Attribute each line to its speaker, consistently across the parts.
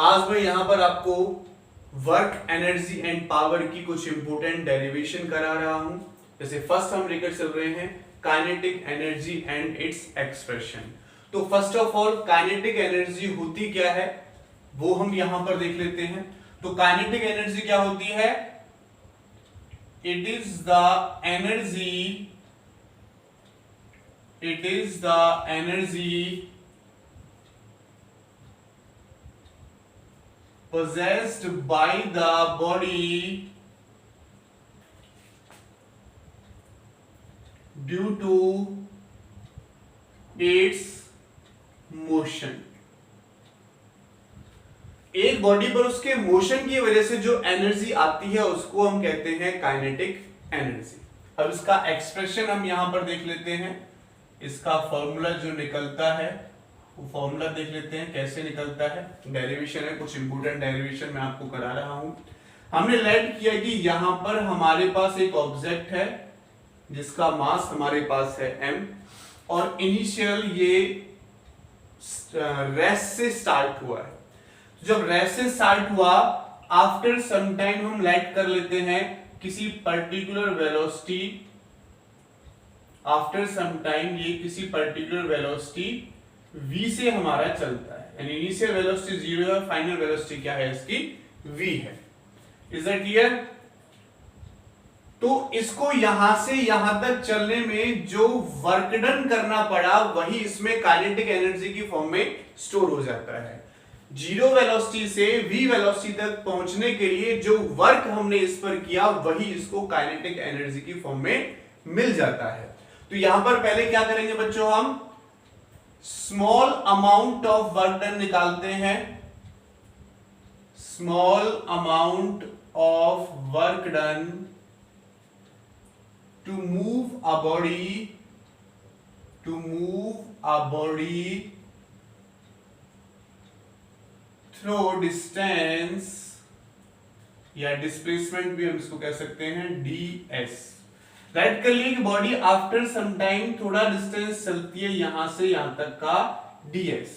Speaker 1: आज मैं यहां पर आपको वर्क, एनर्जी एंड पावर की कुछ इंपोर्टेंट डेरिवेशन करा रहा हूं। जैसे फर्स्ट हम लेकर चल रहे हैं kinetic energy and its expression. तो first of all kinetic energy होती क्या है वो हम यहां पर देख लेते हैं। तो काइनेटिक एनर्जी क्या होती है? It is the energy possessed by the body due to its motion। एक बॉडी पर उसके मोशन की वजह से जो एनर्जी आती है उसको हम कहते हैं काइनेटिक एनर्जी। अब इसका एक्सप्रेशन हम यहां पर देख लेते हैं। इसका फॉर्मूला जो निकलता है वो फॉर्मूला देख लेते हैं कैसे निकलता है। डेरिवेशन है, कुछ इंपोर्टेंट डेरिवेशन मैं आपको करा रहा हूं। हमने लेट किया कि यहां पर हमारे पास एक ऑब्जेक्ट है जिसका मास हमारे पास है m, और इनिशियल ये रेस्ट से स्टार्ट हुआ है। जब रेस्ट से स्टार्ट हुआ, आफ्टर सम टाइम हम लेट कर लेते हैं किसी particular velocity. After some time ये किसी पर्टिकुलर वेलोसिटी v से हमारा चलता है, यानी इनिशियल वेलोसिटी 0 है, फाइनल वेलोसिटी क्या है इसकी? v है। Is that clear? तो इसको यहां से यहां तक चलने में जो वर्क डन करना पड़ा वही इसमें काइनेटिक एनर्जी की फॉर्म में स्टोर हो जाता है। 0 वेलोसिटी से v वेलोसिटी तक पहुंचने के लिए जो वर्क हमने इस पर किया वही इसको काइनेटिक एनर्जी की फॉर्म में मिल जाता है। तो यहां पर पहले क्या करेंगे बच्चों, हम small amount of work done निकालते हैं। Small amount of work done to move a body through distance, या डिस्प्लेसमेंट भी हम इसको कह सकते हैं ds। राइट कर लिए कि बॉडी आफ्टर सम टाइम थोड़ा डिस्टेंस चलती है यहां से यहां तक का ds।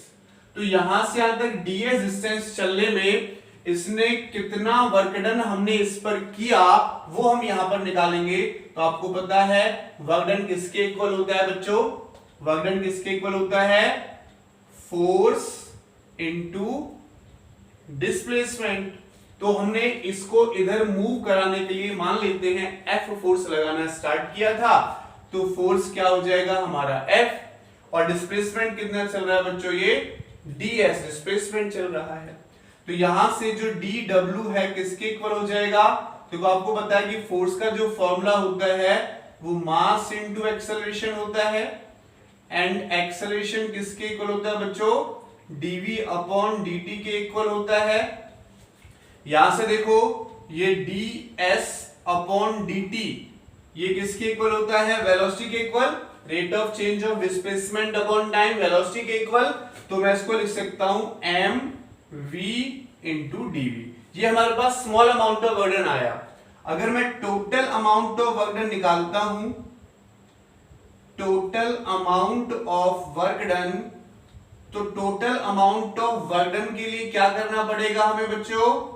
Speaker 1: तो यहां से यहां तक ds डिस्टेंस चलने में इसने कितना वर्क डन हमने इस पर किया वो हम यहां पर निकालेंगे। तो आपको पता है वर्क डन किसके इक्वल होता है बच्चों? वर्क डन किसके इक्वल होता है? Force into displacement. तो हमने इसको इधर मूव कराने के लिए मान लेते हैं F फोर्स लगाना स्टार्ट किया था, तो फोर्स क्या हो जाएगा हमारा F, और डिस्प्लेसमेंट कितना चल रहा है बच्चों? ये ds डिस्प्लेसमेंट चल रहा है। तो यहां से जो dw है किसके इक्वल हो जाएगा? तो आपको पता है कि फोर्स का जो फॉर्मूला होता है वो मास इनटू एक्सेलरेशन होता है, एंड एक्सेलरेशन किसके इक्वल होता है बच्चों? dv अपॉन dt के इक्वल होता है। यहां से देखो ये ds अपॉन dt ये किसके इक्वल होता है? वेलोसिटी के equal, rate of change of displacement upon time, velocity के इक्वल। तो मैं इसको लिख सकता हूं mv इंटू dv। ये हमारे पास small amount of work done आया। अगर मैं total amount of work done निकालता हूं, total amount of work done, तो total amount of work done के लिए क्या करना पड़ेगा हमें बच्चों?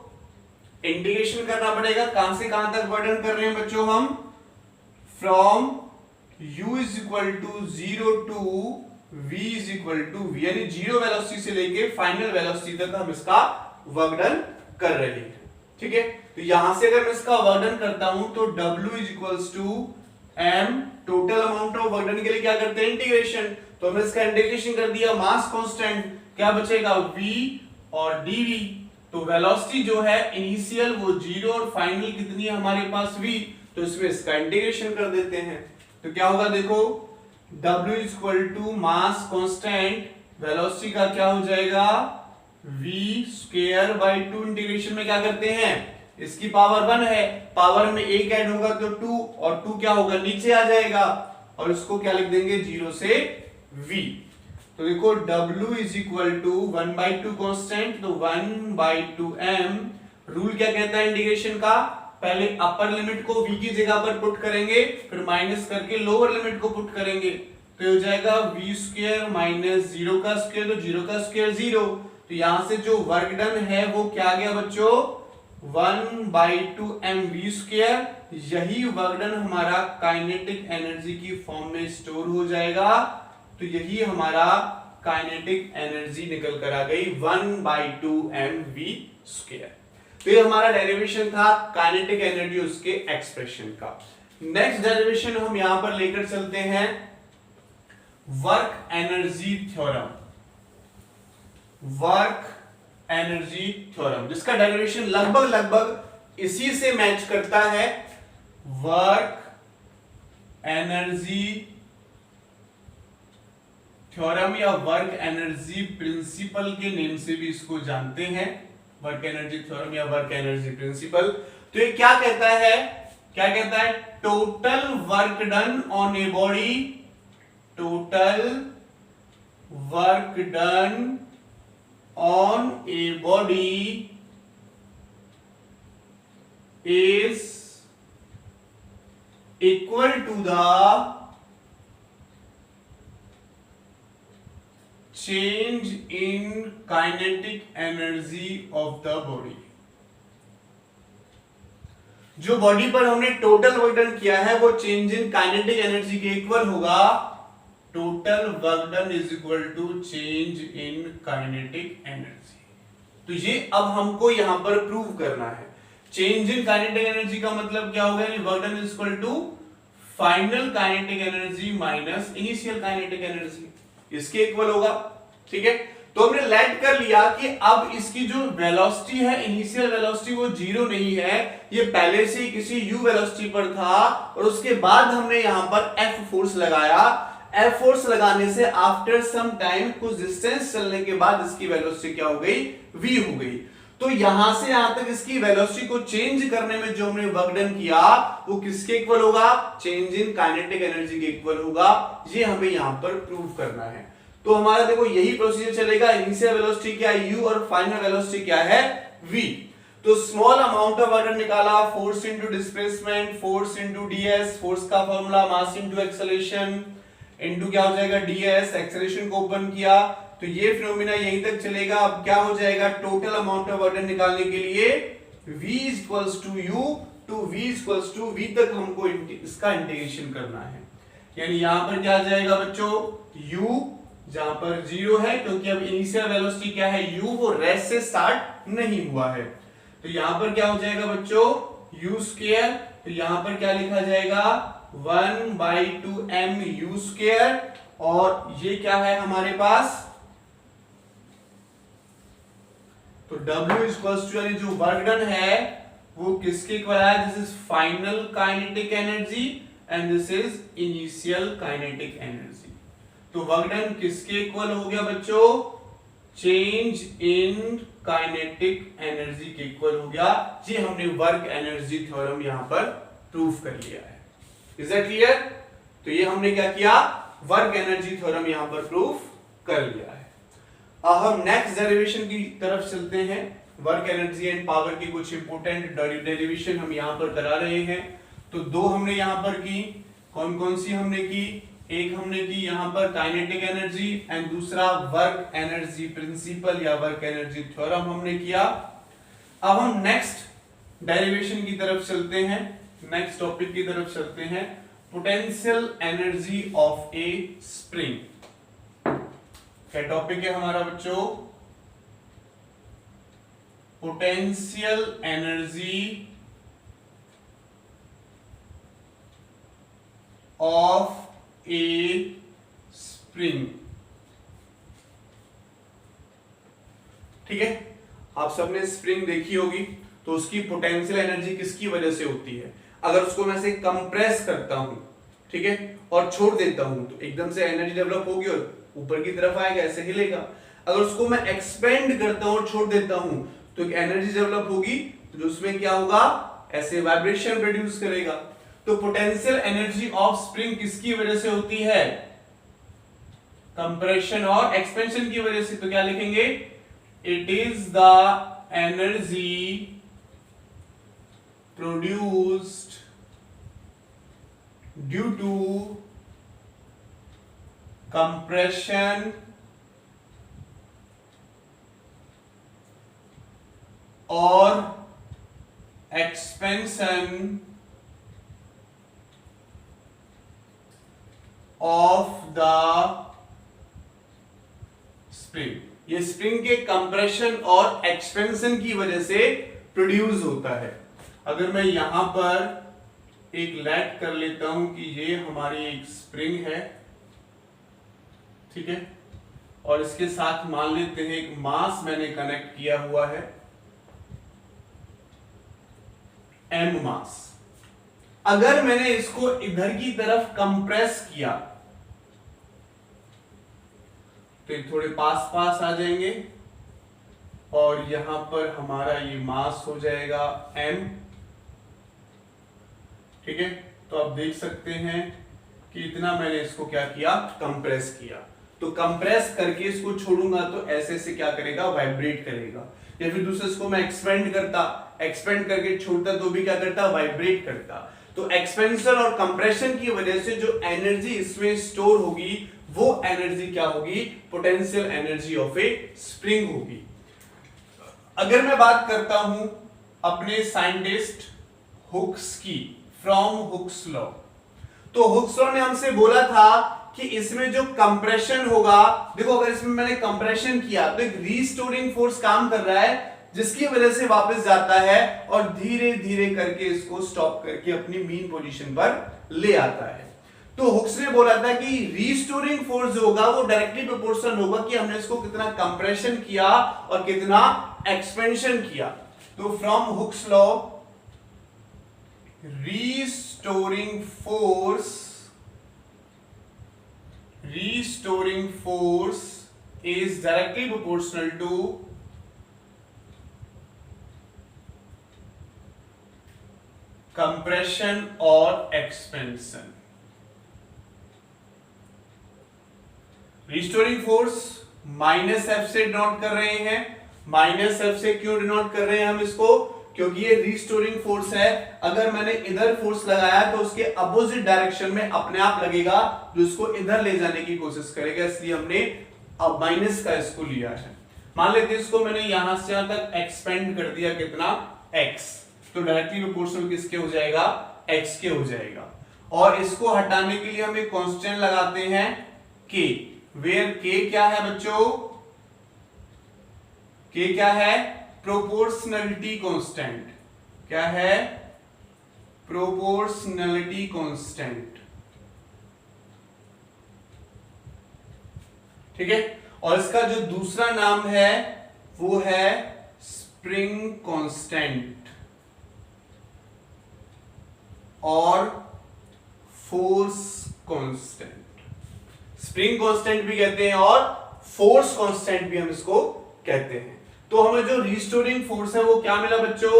Speaker 1: इंटीग्रेशन करना पड़ेगा। कहां से कहां तक वर्क डन कर रहे हैं बच्चों हम? From u is equal to 0 to v is equal to v, यानी 0 वेलोसिटी से लेके फाइनल वेलोसिटी तक हम इसका वर्क डन कर रहे हैं। ठीक है, तो यहां से अगर मैं इसका वर्क डन करता हूं तो w is equals to m, total amount of work done के लिए क्या करते हैं? इंटीग्रेशन। तो हमने इसका इंटीग्रेशन कर दिया, मास कांस्टेंट क्या बचेगा? v और dv। तो वेलोसिटी जो है इनिशियल वो 0 और फाइनल कितनी है हमारे पास? v। तो इसमें इसका इंटीग्रेशन कर देते हैं। तो क्या होगा देखो, w is equal to mass constant, velocity का क्या हो जाएगा? v square by 2। इंटीग्रेशन में क्या करते हैं? इसकी पावर 1 है, पावर में 1 ऐड होगा तो 2, और 2 क्या होगा? नीचे आ जाएगा, और इसको क्या लिख देंगे? 0 से v। तो देखो w is equal to 1/2 constant, तो 1/2 m। रूल क्या कहता है इंटीग्रेशन का? पहले अपर लिमिट को v की जगह पर पुट करेंगे, फिर माइनस करके लोअर लिमिट को पुट करेंगे, तो हो जाएगा v स्क्वायर माइनस 0 का स्क्वायर, तो 0 का स्क्वायर 0, तो यहां से जो वर्क डन है वो क्या आ गया बच्चों, 1/2 mv²। यही वर्क डन हमारा काइनेटिक एनर्जी की फॉर्म में स्टोर हो जाएगा। तो यही हमारा काइनेटिक एनर्जी निकल कर आ गई 1/2 mv²। तो ये हमारा डेरिवेशन था काइनेटिक एनर्जी उसके एक्सप्रेशन का। नेक्स्ट डेरिवेशन हम यहां पर लेकर चलते हैं work energy theorem. Work energy theorem जिसका डेरिवेशन लगभग इसी से मैच करता है। वर्क एनर्जी थ्योरम या वर्क एनर्जी प्रिंसिपल के नेम से भी इसको जानते हैं, वर्क एनर्जी थ्योरम या वर्क एनर्जी प्रिंसिपल। तो ये क्या कहता है, क्या कहता है, total work done on a body, total work done on a body is equal to the change in kinetic energy of the body। जो बॉडी पर हमने टोटल वर्क डन किया है वो चेंज इन काइनेटिक एनर्जी के equal होगा। Total work done is equal to change in kinetic energy. तो ये अब हमको यहां पर प्रूव करना है। चेंज इन काइनेटिक एनर्जी का मतलब क्या होगा, work done is equal to final kinetic energy minus initial kinetic energy, इसके इक्वल होगा। ठीक है, तो हमने लेट कर लिया कि अब इसकी जो वेलोसिटी है, इनिशियल वेलोसिटी, वो जीरो नहीं है, ये पहले से ही किसी u वेलोसिटी पर था और उसके बाद हमने यहां पर F फोर्स लगाया। F फोर्स लगाने से आफ्टर सम टाइम कुछ डिस्टेंस चलने के बाद इसकी वेलोसिटी क्या हो गई, v हो गई। तो यहां से यहां तक इसकी वेलोसिटी को चेंज करने में जो हमने वर्क डन किया वो किसके इक्वल होगा, चेंज इन काइनेटिक एनर्जी के इक्वल होगा। ये हमें यहां पर प्रूव करना है। तो हमारा देखो यही प्रोसीजर चलेगा, इनिशियल वेलोसिटी क्या है u और फाइनल वेलोसिटी क्या है v। तो स्मॉल अमाउंट ऑफ वर्क निकाला, force into displacement, force into ds, force का formula mass into acceleration into क्या हो जाएगा ds, एक्सेलरेशन को ओपन किया तो ये फिनोमेना यहीं तक चलेगा। अब क्या हो जाएगा, टोटल अमाउंट ऑफ वर्क निकालने के लिए v equals to u to v equals to v तक हमको इसका इंटीग्रेशन करना है। यानी यहां पर क्या आ जाएगा बच्चों, u जहां पर जीरो है क्योंकि अब इनिशियल वेलोसिटी क्या है u, वो रेस्ट से स्टार्ट नहीं हुआ है। तो यहां पर क्या हो जाएगा बच्चों, u²। तो यहां पर क्या लिखा जाएगा 1/2 mu²। और ये क्या है हमारे पास, तो W इक्वल्स टू, यानी जो वर्क डन है वो किसके इक्वल है, this is final kinetic energy and this is initial kinetic energy. तो वर्क डन किसके इक्वल हो गया बच्चों, चेंज इन काइनेटिक एनर्जी के इक्वल हो गया। ये हमने वर्क एनर्जी थ्योरम यहां पर प्रूव कर लिया है। Is that clear? तो ये हमने क्या किया, वर्क एनर्जी थ्योरम यहां पर प्रूव कर लिया है। अब हम नेक्स्ट डेरिवेशन की तरफ चलते हैं। वर्क एनर्जी एंड पावर की कुछ इंपोर्टेंट डेरिवेशन हम यहां पर करा रहे हैं। तो दो हमने यहां पर की, कौन कौन सी हमने की, एक हमने की यहां पर काइनेटिक एनर्जी एंड दूसरा वर्क एनर्जी प्रिंसिपल या वर्क एनर्जी थ्योरम हमने किया। अब हम नेक्स्ट डेरिवेशन की तरफ चलते हैं, नेक्स्ट टॉपिक की तरफ चलते हैं, potential energy of A spring. क्या टॉपिक है हमारा बच्चों, potential energy of A spring. ठीक है, आप सबने स्प्रिंग देखी होगी, तो उसकी पोटेंशियल एनर्जी किसकी वजह से होती है। अगर उसको मैं से कंप्रेस करता हूं, ठीक है, और छोड़ देता हूं तो एकदम से एनर्जी डेवलप होगी और ऊपर की तरफ आएगा, ऐसे हिलेगा। अगर उसको मैं एक्सपेंड करता हूं और छोड़ देता हूं तो एक एनर्जी डेवलप होगी, तो उसमें क्या होगा, ऐसे वाइब्रेशन प्रोड्यूस करेगा। तो पोटेंशियल एनर्जी ऑफ स्प्रिंग किसकी वजह से होती है, कंप्रेशन और एक्सपेंशन की वजह से। तो क्या लिखेंगे, it is the energy produced due to compression और एक्सपेंशन ऑफ द स्प्रिंग। ये स्प्रिंग के कंप्रेशन और एक्सपेंशन की वजह से प्रोड्यूस होता है। अगर मैं यहां पर एक लेट कर लेता हूं कि ये हमारी एक स्प्रिंग है, ठीक है, और इसके साथ मान लेते हैं एक मास मैंने कनेक्ट किया हुआ है, एम मास। अगर मैंने इसको इधर की तरफ कंप्रेस किया तो ये थोड़े पास पास आ जाएंगे और यहां पर हमारा ये मास हो जाएगा m, ठीक है। तो आप देख सकते हैं कि इतना मैंने इसको क्या किया, कंप्रेस किया। तो कंप्रेस करके इसको छोड़ूंगा तो ऐसे से क्या करेगा, वाइब्रेट करेगा। या फिर दूसरे इसको मैं एक्सपेंड करता, एक्सपेंड करके छोड़ता तो भी क्या करता, वाइब्रेट करता। तो एक्सपेंशन और कंप्रेशन की वजह से जो एनर्जी इसमें स्टोर होगी वो एनर्जी क्या होगी, potential energy of A spring होगी। अगर मैं बात करता हूं अपने साइंटिस्ट हुक्स की, फ्रॉम हुक्स लॉ, तो हुक्स लॉ ने हमसे बोला था कि इसमें जो कंप्रेशन होगा, देखो अगर इसमें मैंने कंप्रेशन किया तो एक रीस्टोरिंग फोर्स काम कर रहा है जिसकी वजह से वापस जाता है और धीरे धीरे करके इसको स्टॉप करके अपनी मीन पोजीशन पर ले आता है। तो हुक्स ने बोला था कि रीस्टोरिंग फोर्स जो होगा वो डायरेक्टली प्रोपोर्शनल होगा कि हमने इसको कितना कंप्रेशन किया और कितना एक्सपेंशन किया। तो from Hooke's law, restoring force is directly proportional to compression और expansion। Restoring force minus F से डिनोट कर रहे हैं। माइनस एफ से क्यों डिनोट कर रहे हैं हम इसको, क्योंकि ये रिस्टोरिंग फोर्स है। अगर मैंने इधर फोर्स लगाया तो उसके अपोजिट डायरेक्शन में अपने आप लगेगा जो इसको इधर ले जाने की कोशिश करेगा, इसलिए हमने अब माइनस का इसको लिया है। मान लेते हैं इसको मैंने यहां से यहां तक एक्सपेंड कर दिया, कितना, x, तो डायरेक्टली प्रोपोर्शनल किसके हो जाएगा, x के हो जाएगा। और इसको हटाने के लिए हम एक कांस्टेंट लगाते हैं k, वेयर k क्या है बच्चों, k क्या है, प्रोपोर्शनलिटी कांस्टेंट। क्या है, प्रोपोर्शनलिटी कांस्टेंट, ठीक है। और इसका जो दूसरा नाम है वो है स्प्रिंग कांस्टेंट और फोर्स कांस्टेंट। स्प्रिंग कांस्टेंट भी कहते हैं और फोर्स कांस्टेंट भी हम इसको कहते हैं। तो हमें जो रिस्टोरिंग फोर्स है वो क्या मिला बच्चों,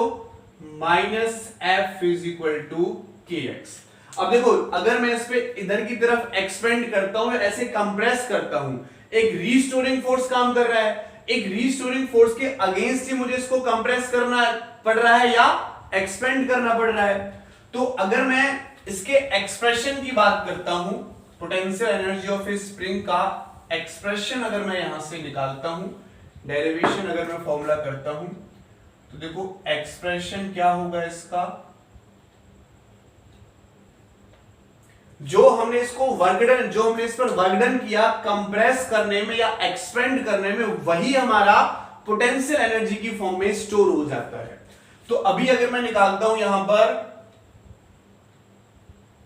Speaker 1: minus F is equal to K X. अब देखो अगर मैं इस पे इधर की तरफ एक्सपेंड करता हूं, ऐसे कंप्रेस करता हूं, एक रिस्टोरिंग फोर्स काम कर रहा है, एक रिस्टोरिंग फोर्स के अगेंस्ट ही मुझे इसको कंप्रेस करना पड़ रहा है या एक्सपेंड करना पड़ रहा है। तो अगर मैं इसके एक्सप्रेशन की बात करता हूं, potential energy of A spring का एक्सप्रेशन अगर मैं यहां से निकालता हूं, डेरिवेशन अगर मैं फॉर्मूला करता हूं, तो देखो एक्सप्रेशन क्या होगा इसका, जो हमने इसको वर्क डन, जो हमने इस पर वर्क डन किया कंप्रेस करने में या एक्सपेंड करने में, वही हमारा पोटेंशियल एनर्जी की फॉर्म में स्टोर हो जाता है। तो अभी अगर मैं निकालता हूं यहां पर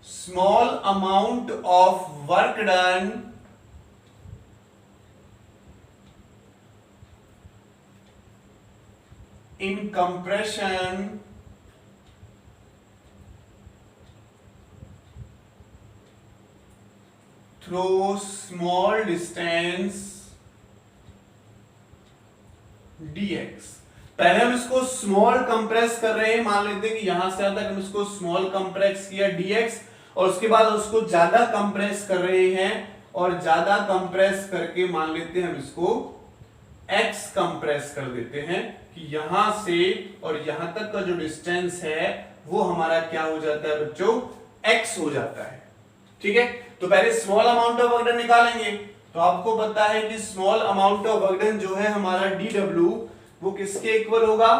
Speaker 1: small amount of work done in compression through small distance dx। पहले हम इसको स्मॉल कंप्रेस कर रहे हैं, मान लेते हैं कि यहां से तक हम इसको स्मॉल कंप्रेस किया dx, और उसके बाद उसको ज्यादा कंप्रेस कर रहे हैं और ज्यादा कंप्रेस करके मान लेते हैं हम इसको x कंप्रेस कर देते हैं कि यहां से और यहां तक का जो डिस्टेंस है वो हमारा क्या हो जाता है बच्चों, x हो जाता है, ठीक है। तो पहले small amount of work done निकालेंगे। तो आपको पता है कि small amount of work done जो है हमारा dw वो किसके इक्वल होगा,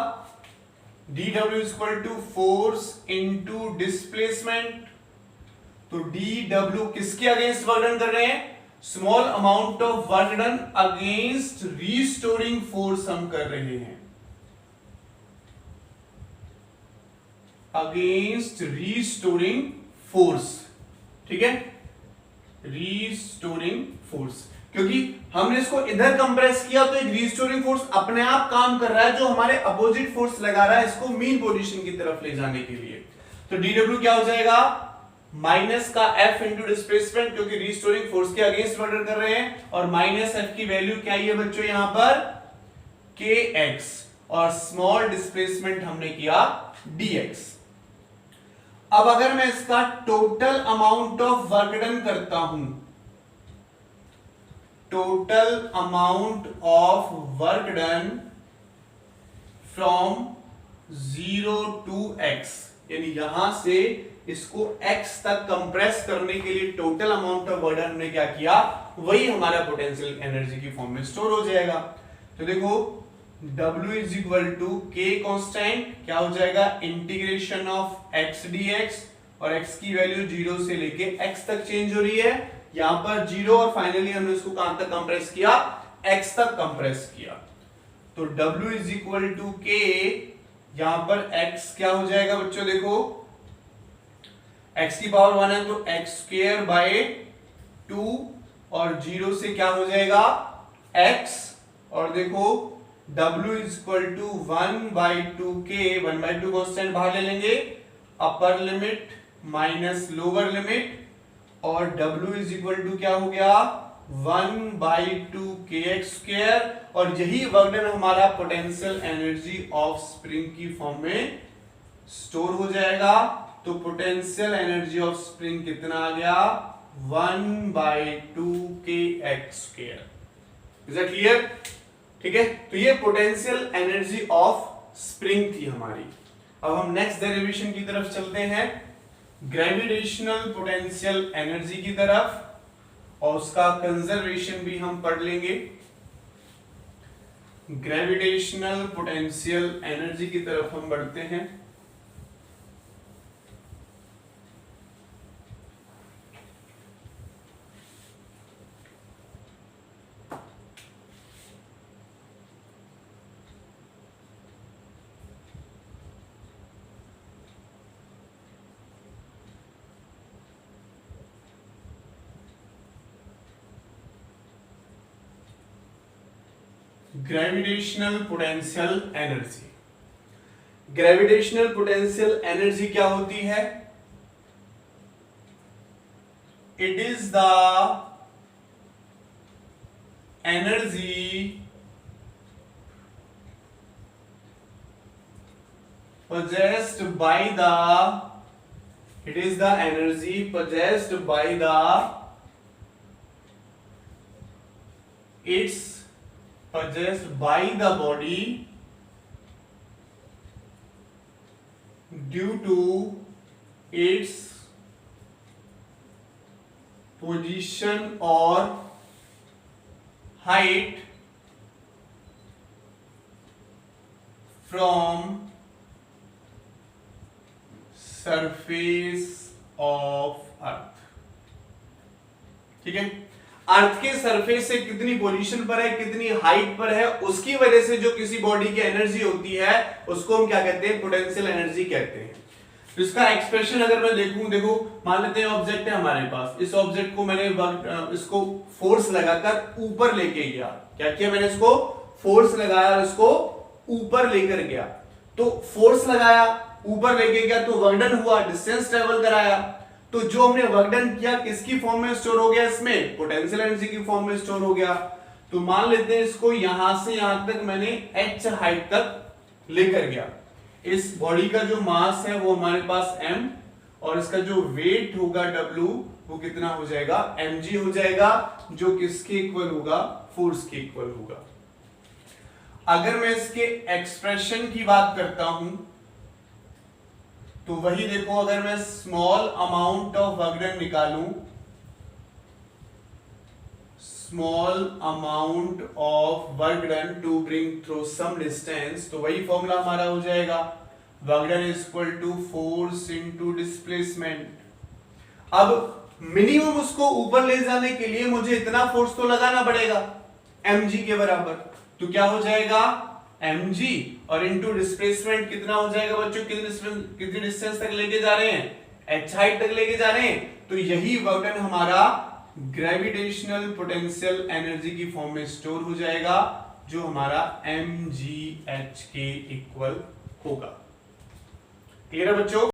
Speaker 1: dw is equal to force into displacement. तो dw किसके अगेंस्ट वर्क डन कर रहे हैं? Small amount of work done against restoring force हम कर रहे हैं, अगेंस्ट रीस्टोरिंग फोर्स। ठीक है, रीस्टोरिंग फोर्स, क्योंकि हमने इसको इधर कंप्रेस किया तो एक रीस्टोरिंग फोर्स अपने आप काम कर रहा है जो हमारे अपोजिट फोर्स लगा रहा है इसको मीन पोजीशन की तरफ ले जाने के लिए। तो dw क्या हो जाएगा? माइनस का f इंटू डिस्प्लेसमेंट, क्योंकि रीस्टोरिंग फोर्स के अगेंस्ट वर्क कर रहे हैं, और माइनस f की वैल्यू क्या है बच्चों यहां पर? kx, और स्मॉल डिस्प्लेसमेंट हमने किया dx। अब अगर मैं इसका total amount of work done करता हूं, total amount of work done from 0 to x, यानी यहां से इसको x तक कंप्रेस करने के लिए total amount of work done हमने क्या किया, वही हमारा पोटेंशियल एनर्जी की फॉर्म में स्टोर हो जाएगा। तो देखो W is equal to k constant क्या हो जाएगा? इंटीग्रेशन ऑफ x dx, और x की वैल्यू 0 से लेके x तक चेंज हो रही है, यहां पर 0, और फाइनली हमने इसको कहां तक कंप्रेस किया? x तक कंप्रेस किया। तो W is equal to k, यहां पर x क्या हो जाएगा बच्चों? देखो x की पावर 1 है तो x स्क्वायर बाय 2, और 0 से क्या हो जाएगा? x, और देखो W is equal to 1/2k, 1/2 constant बाहर ले लेंगे, upper limit minus lower limit, और W इज इक्वल टू क्या हो गया? 1/2kx स्क्वायर, और यही वर्क डन हमारा पोटेंशियल एनर्जी ऑफ स्प्रिंग की फॉर्म में स्टोर हो जाएगा। तो पोटेंशियल एनर्जी ऑफ स्प्रिंग कितना आ गया? 1/2kx square. Is that clear? ठीक है, तो ये पोटेंशियल एनर्जी ऑफ स्प्रिंग थी हमारी। अब हम नेक्स्ट डेरिवेशन की तरफ चलते हैं, ग्रेविटेशनल पोटेंशियल एनर्जी की तरफ, और उसका कंजर्वेशन भी हम पढ़ लेंगे। ग्रेविटेशनल पोटेंशियल एनर्जी की तरफ हम बढ़ते हैं। Gravitational potential energy, gravitational potential energy क्या होती है? It is the energy possessed by the, it is the energy possessed by the, it's possessed by the body due to its position or height from surface of earth. ठीक है, अर्थ के surface से कितनी position पर है, कितनी height पर है, उसकी वजह से जो किसी बॉडी की एनर्जी होती है उसको हम क्या कहते हैं? पोटेंशियल एनर्जी कहते हैं। तो इसका एक्सप्रेशन अगर मैं देखूं, देखो मान लेते हैं ऑब्जेक्ट है हमारे पास, इस ऑब्जेक्ट को मैंने इसको फोर्स लगाकर ऊपर लेके गया, क्या किया मैंने? इसको फोर्स लगाया और इसको ऊपर लेकर गया। तो फोर्स लगाया, ऊपर लेके गया, तो वर्क डन हुआ, डिस्टेंस ट्रेवल कराया। तो जो हमने वर्क डन किया किसकी फॉर्म में स्टोर हो गया? इसमें पोटेंशियल एनर्जी की फॉर्म में स्टोर हो गया। तो मान लेते हैं इसको यहां से यहां तक मैंने h हाइट तक लेकर गया। इस बॉडी का जो मास है वो हमारे पास m, और इसका जो वेट होगा w वो कितना हो जाएगा? mg हो जाएगा, जो किसके इक्वल होगा? फोर्स के इक्वल होगा। अगर मैं इसके एक्सप्रेशन की बात करता हूं तो वही देखो, अगर मैं small amount of work done निकालूं, small amount of work done to bring through some distance, तो वही फॉर्मूला हमारा हो जाएगा work done is equal to force into displacement. अब मिनिमम उसको ऊपर ले जाने के लिए मुझे इतना फोर्स तो लगाना पड़ेगा mg के बराबर। तो क्या हो जाएगा mg और इनटू डिस्प्लेसमेंट कितना हो जाएगा बच्चों, कितनी डिस्टेंस तक लेके जा रहे हैं, h हाइट तक लेके जा रहे हैं। तो यही वर्क डन हमारा ग्रेविटेशनल पोटेंशियल एनर्जी की फॉर्म में स्टोर हो जाएगा, जो हमारा mgh के इक्वल होगा। क्लियर है बच्चों?